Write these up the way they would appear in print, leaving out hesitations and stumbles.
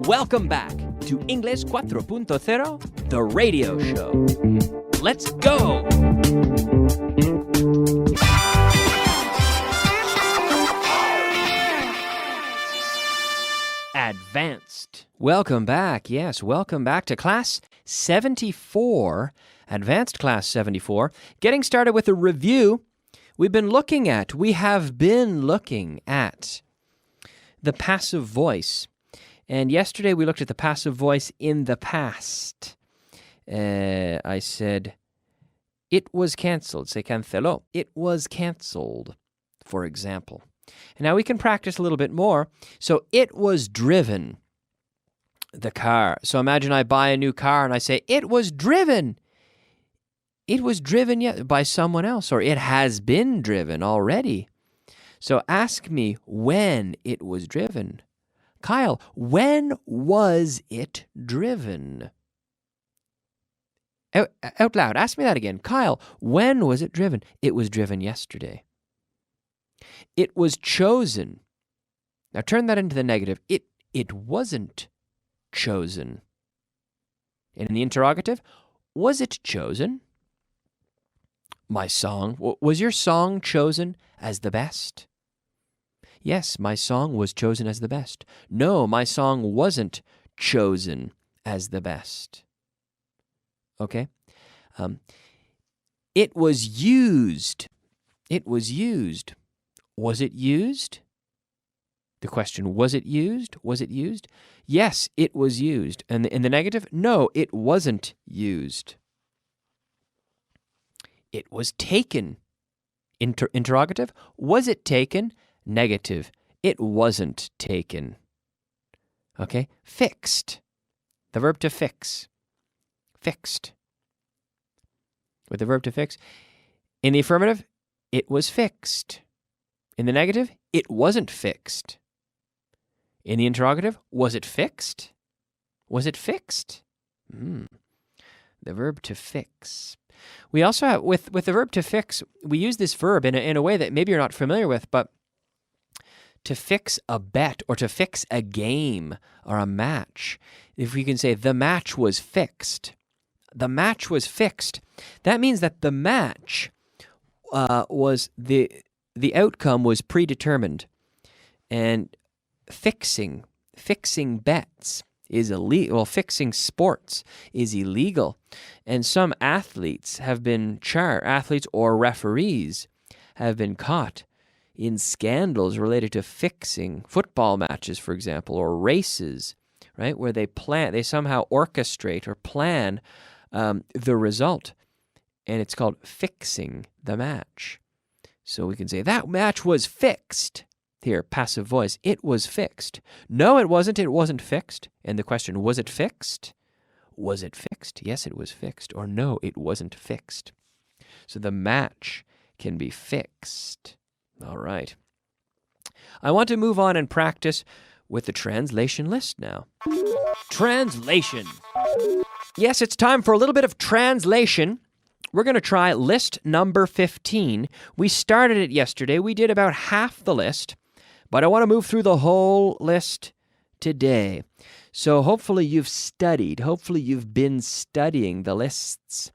Welcome back to English 4.0, the radio show. Let's go! Advanced. Welcome back. Yes, welcome back to Class 74, Advanced Class 74. Getting started with a review. We have been looking at the passive voice. And yesterday we looked at the passive voice in the past. I said, it was canceled. Se canceló. It was canceled, for example. And now we can practice a little bit more. So it was driven, the car. So imagine I buy a new car and I say, it was driven. It was driven by someone else, or it has been driven already. So ask me when it was driven. Kyle, when was it driven? Out loud, ask me that again. Kyle, when was it driven? It was driven yesterday. It was chosen. Now turn that into the negative. It wasn't chosen. And in the interrogative, was it chosen? My song, was your song chosen as the best? Yes, my song was chosen as the best. No, my song wasn't chosen as the best. Okay? It was used. It was used. Was it used? The question, was it used? Was it used? Yes, it was used. And in the negative, no, it wasn't used. It was taken. Interrogative, was it taken? Negative, it wasn't taken. Okay? Fixed. The verb to fix. Fixed. With the verb to fix. In the affirmative, it was fixed. In the negative, it wasn't fixed. In the interrogative, was it fixed? Was it fixed? The verb to fix. We also have, with the verb to fix, we use this verb in a way that maybe you're not familiar with, but to fix a bet or to fix a game or a match. If we can say the match was fixed, the match was fixed, that means that the match was the outcome was predetermined. And fixing bets is illegal. Well, fixing sports is illegal. And some athletes have been athletes or referees have been caught in scandals related to fixing football matches, for example, or races, right? Where they somehow orchestrate or plan the result. And it's called fixing the match. So we can say, that match was fixed. Here, passive voice, it was fixed. No, it wasn't fixed. And the question, was it fixed? Was it fixed? Yes, it was fixed. Or no, it wasn't fixed. So the match can be fixed. All right. I want to move on and practice with the translation list now. Translation. Yes, it's time for a little bit of translation. We're going to try list number 15. We started it yesterday. We did about half the list, but I want to move through the whole list today. So hopefully you've studied. Hopefully you've been studying the lists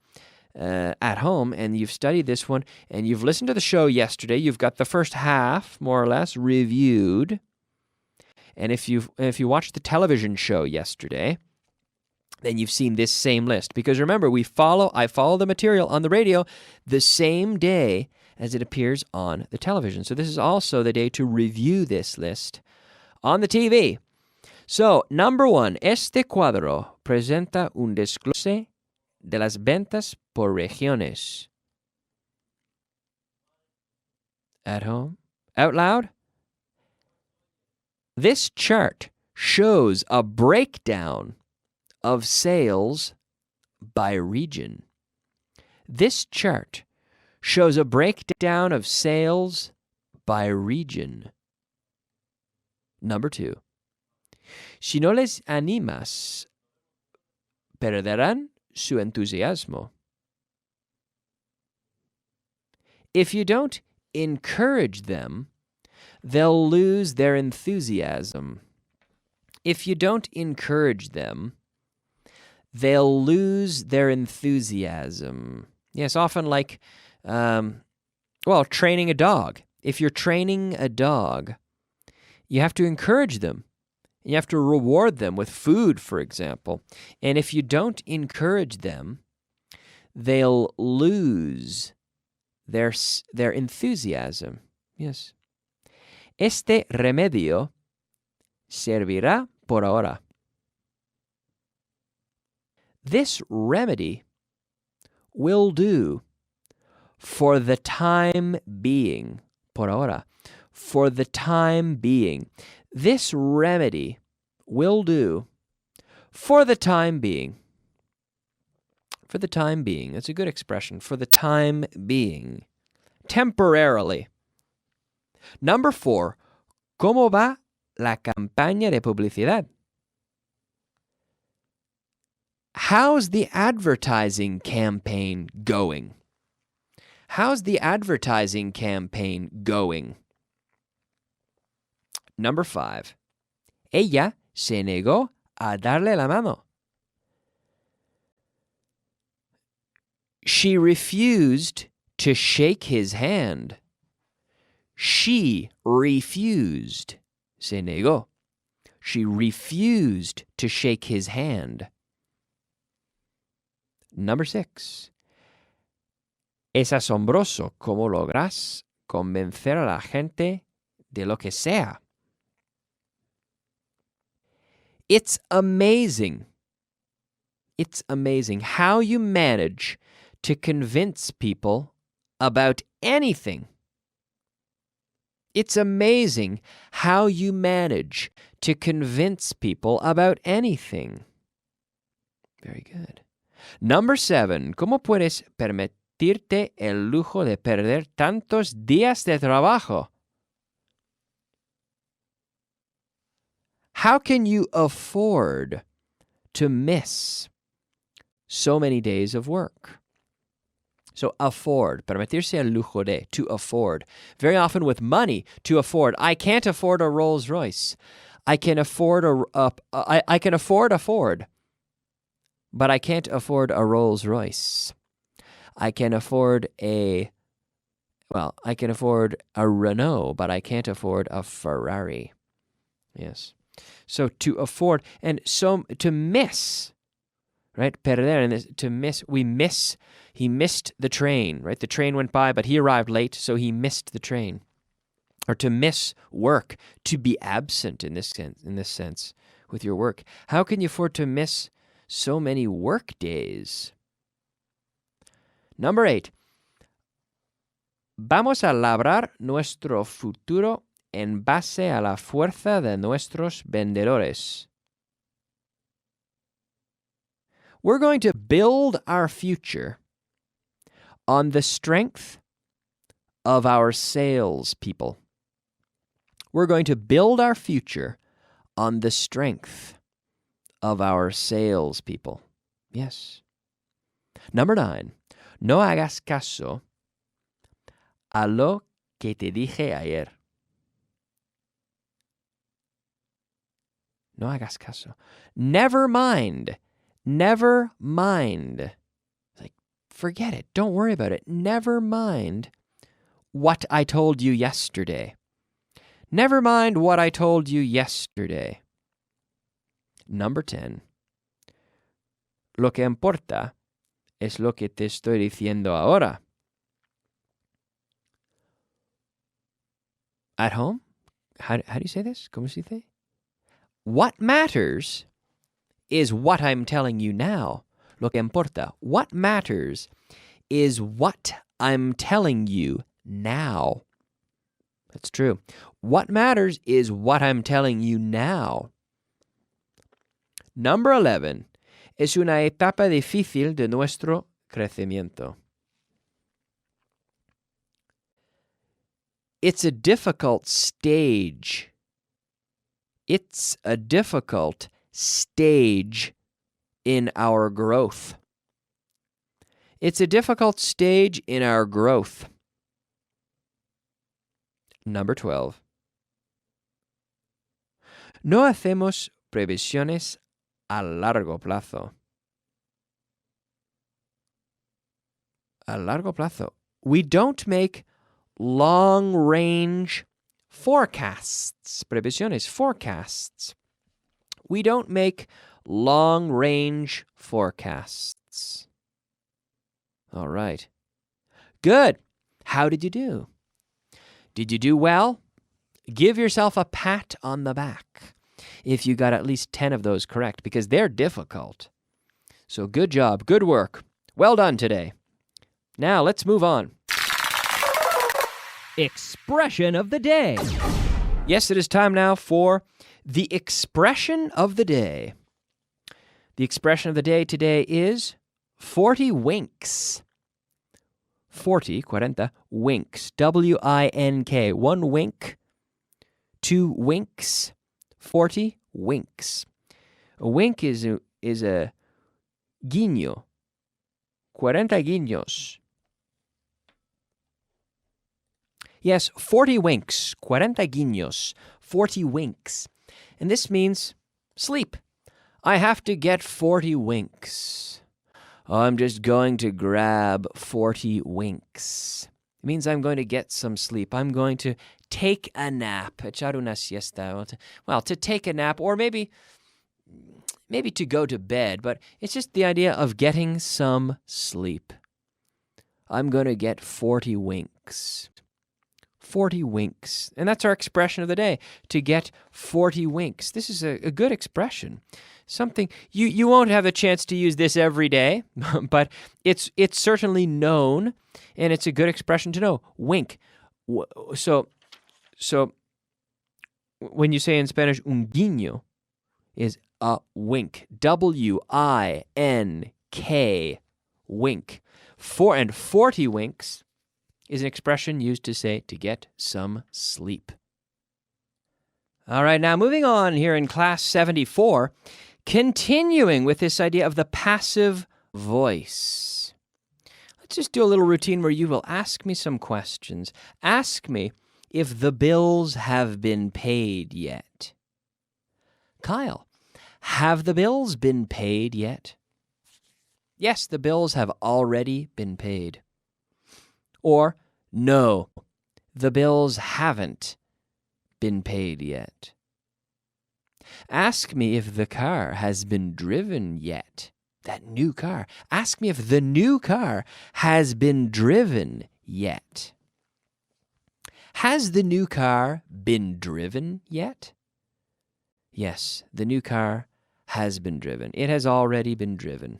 at home, and you've studied this one, and you've listened to the show yesterday. You've got the first half, more or less, reviewed. And if you watched the television show yesterday, then you've seen this same list. Because remember, I follow the material on the radio the same day as it appears on the television. So this is also the day to review this list on the TV. So, number 1, este cuadro presenta un desglose de las ventas por regiones. At home? Out loud? This chart shows a breakdown of sales by region. This chart shows a breakdown of sales by region. Number 2. Si no les animas, perderán su entusiasmo. If you don't encourage them, they'll lose their enthusiasm. If you don't encourage them, they'll lose their enthusiasm. Yes, often like, training a dog. If you're training a dog, you have to encourage them. You have to reward them with food, for example. And if you don't encourage them, they'll lose their enthusiasm. Yes. Este remedio servirá por ahora. This remedy will do for the time being. Por ahora. For the time being. This remedy will do for the time being. For the time being. That's a good expression. For the time being. Temporarily. Number 4. ¿Cómo va la campaña de publicidad? How's the advertising campaign going? How's the advertising campaign going? Number 5. Ella se negó a darle la mano. She refused to shake his hand. She refused. Se negó. She refused to shake his hand. Number 6. Es asombroso cómo logras convencer a la gente de lo que sea. It's amazing. It's amazing how you manage to convince people about anything. It's amazing how you manage to convince people about anything. Very good. Number 7. ¿Cómo puedes permitirte el lujo de perder tantos días de trabajo? How can you afford to miss so many days of work? So afford, permitirse el lujo de, to afford. Very often with money, to afford. I can't afford a Rolls Royce. I can afford I can afford a Ford, but I can't afford a Rolls Royce. I can afford I can afford a Renault, but I can't afford a Ferrari. Yes. So to afford, and so to miss, right? Perder, and to miss, he missed the train, right? The train went by, but he arrived late, so he missed the train. Or to miss work, to be absent in this sense with your work. How can you afford to miss so many work days? Number 8. Vamos a labrar nuestro futuro en base a la fuerza de nuestros vendedores. We're going to build our future on the strength of our salespeople. We're going to build our future on the strength of our salespeople. Yes. Number 9. No hagas caso a lo que te dije ayer. No hagas caso. Never mind. Never mind. Like, forget it. Don't worry about it. Never mind what I told you yesterday. Never mind what I told you yesterday. Number 10. Lo que importa es lo que te estoy diciendo ahora. At home? How do you say this? ¿Cómo se dice? What matters is what I'm telling you now. Lo que importa. What matters is what I'm telling you now. That's true. What matters is what I'm telling you now. Number 11. Es una etapa difícil de nuestro crecimiento. It's a difficult stage. It's a difficult stage in our growth. It's a difficult stage in our growth. Number 12. No hacemos previsiones a largo plazo. A largo plazo. We don't make long-range forecasts. Previsiones, forecasts. We don't make long-range forecasts. All right. Good. How did you do? Did you do well? Give yourself a pat on the back if you got at least 10 of those correct, because they're difficult. So good job. Good work. Well done today. Now let's move on. Expression of the day. Yes, it is time now for the expression of the day. The expression of the day today is 40 winks. 40 winks. W-I-N-K. 1 wink. 2 winks. 40 winks. A wink is a guiño. 40 guiños. Yes, 40 winks. 40 guiños. 40 winks. And this means sleep. I have to get 40 winks. I'm just going to grab 40 winks. It means I'm going to get some sleep. I'm going to take a nap. Echar una siesta. Well, to take a nap, or maybe to go to bed, but it's just the idea of getting some sleep. I'm going to get 40 winks. 40 winks. And that's our expression of the day, to get 40 winks. This is a good expression. Something you won't have a chance to use this every day, but it's certainly known, and it's a good expression to know. Wink. So when you say in Spanish un guiño, is a wink. W-I-N-K. Wink. 40 winks is an expression used to say to get some sleep. All right, now moving on here in class 74, continuing with this idea of the passive voice. Let's just do a little routine where you will ask me some questions. Ask me if the bills have been paid yet. Kyle, have the bills been paid yet? Yes, the bills have already been paid. Or, no, the bills haven't been paid yet. Ask me if the car has been driven yet. That new car. Ask me if the new car has been driven yet. Has the new car been driven yet? Yes, the new car has been driven. It has already been driven.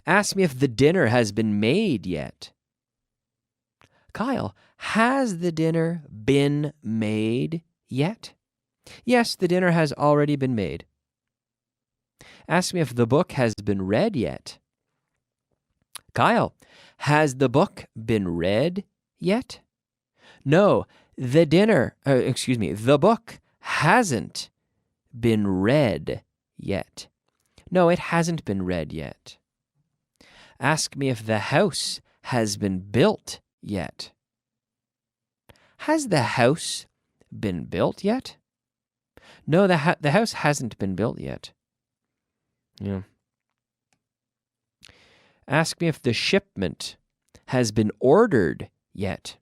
Ask me if the dinner has been made yet. Kyle, has the dinner been made yet? Yes, the dinner has already been made. Ask me if the book has been read yet. Kyle, has the book been read yet? No, the book hasn't been read yet. No, it hasn't been read yet. Ask me if the house has been built yet. Has the house been built yet? No, the house hasn't been built yet. Yeah. Ask me if the shipment has been ordered yet.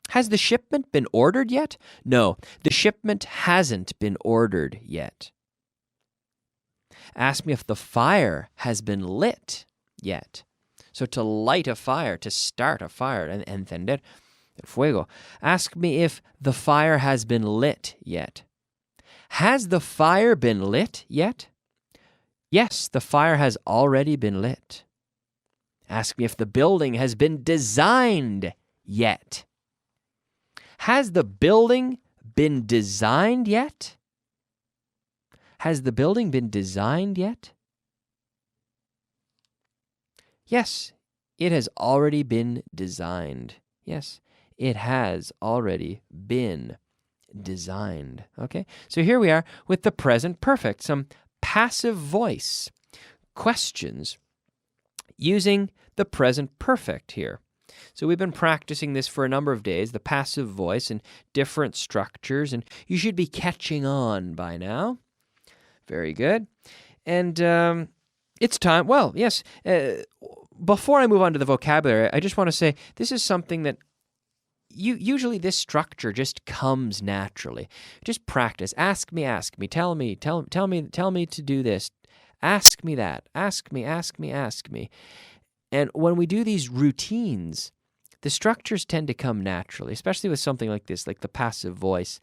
Has the shipment been ordered yet? No, the shipment hasn't been ordered yet. Ask me if the fire has been lit yet. So to light a fire, to start a fire, encender el fuego. Ask me if the fire has been lit yet. Has the fire been lit yet? Yes, the fire has already been lit. Ask me if the building has been designed yet. Has the building been designed yet? Has the building been designed yet? Yes, it has already been designed. Yes, it has already been designed. Okay, so here we are with the present perfect, some passive voice questions using the present perfect here. So we've been practicing this for a number of days, the passive voice and different structures, and you should be catching on by now. Very good. And it's time. Well, yes. Before I move on to the vocabulary, I just want to say this is something that usually this structure just comes naturally. Just practice. Ask me. Tell me to do this. Ask me that. Ask me. And when we do these routines, the structures tend to come naturally, especially with something like this, like the passive voice.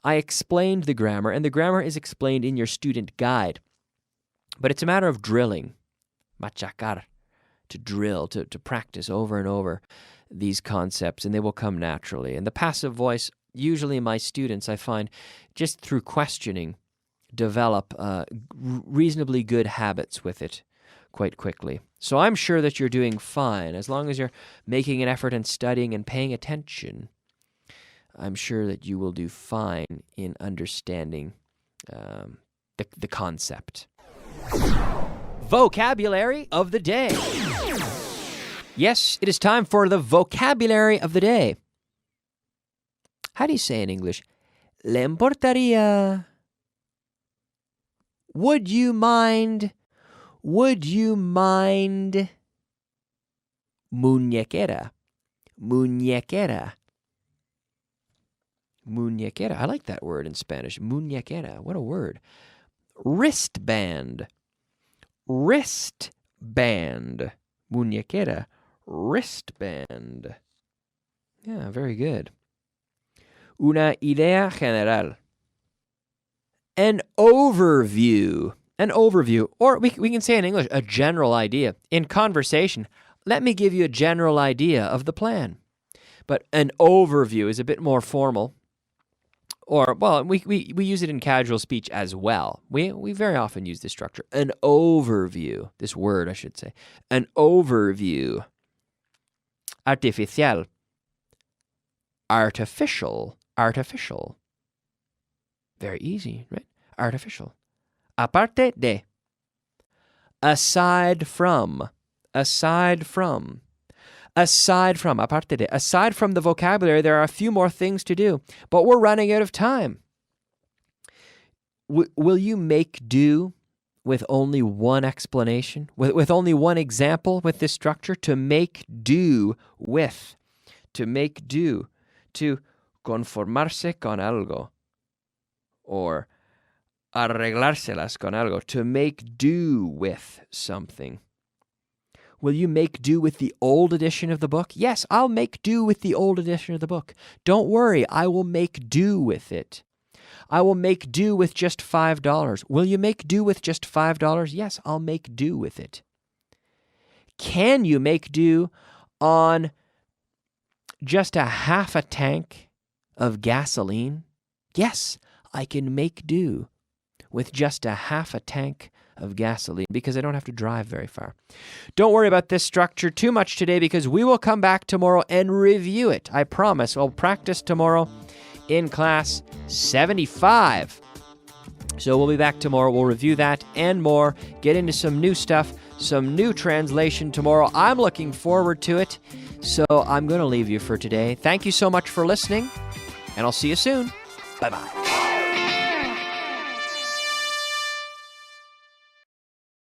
I explained the grammar, and the grammar is explained in your student guide. But it's a matter of drilling, machacar, to drill, to practice over and over these concepts, and they will come naturally. And the passive voice, usually my students, I find, just through questioning, develop reasonably good habits with it quite quickly. So I'm sure that you're doing fine. As long as you're making an effort and studying and paying attention, I'm sure that you will do fine in understanding the concept. Vocabulary of the day. Yes, it is time for the vocabulary of the day. How do you say in English? Le importaría. Would you mind? Would you mind? Muñequera. Muñequera. Muñequera. I like that word in Spanish. Muñequera. What a word. Wristband. Wristband. Muñequera. Wristband. Yeah, very good. Una idea general. An overview. An overview. Or we can say in English, a general idea. In conversation, let me give you a general idea of the plan. But an overview is a bit more formal. Or, well, we use it in casual speech as well. We very often use this structure. An overview. This word, I should say. An overview. Artificial. Artificial. Artificial. Very easy, right? Artificial. Aparte de. Aside from. Aside from. Aside from, aparte de, aside from the vocabulary, there are a few more things to do, but we're running out of time. Will you make do with only one explanation, with only one example with this structure? To make do with, to make do, to conformarse con algo, or arreglárselas con algo, to make do with something. Will you make do with the old edition of the book? Yes, I'll make do with the old edition of the book. Don't worry, I will make do with it. I will make do with just $5. Will you make do with just $5? Yes, I'll make do with it. Can you make do on just a half a tank of gasoline? Yes, I can make do with just a half a tank of gasoline because I don't have to drive very far. Don't worry about this structure too much today because we will come back tomorrow and review it. I promise. We'll practice tomorrow in class 75. So we'll be back tomorrow. We'll review that and more, get into some new stuff, some new translation tomorrow. I'm looking forward to it. So I'm going to leave you for today. Thank you so much for listening, and I'll see you soon. Bye-bye.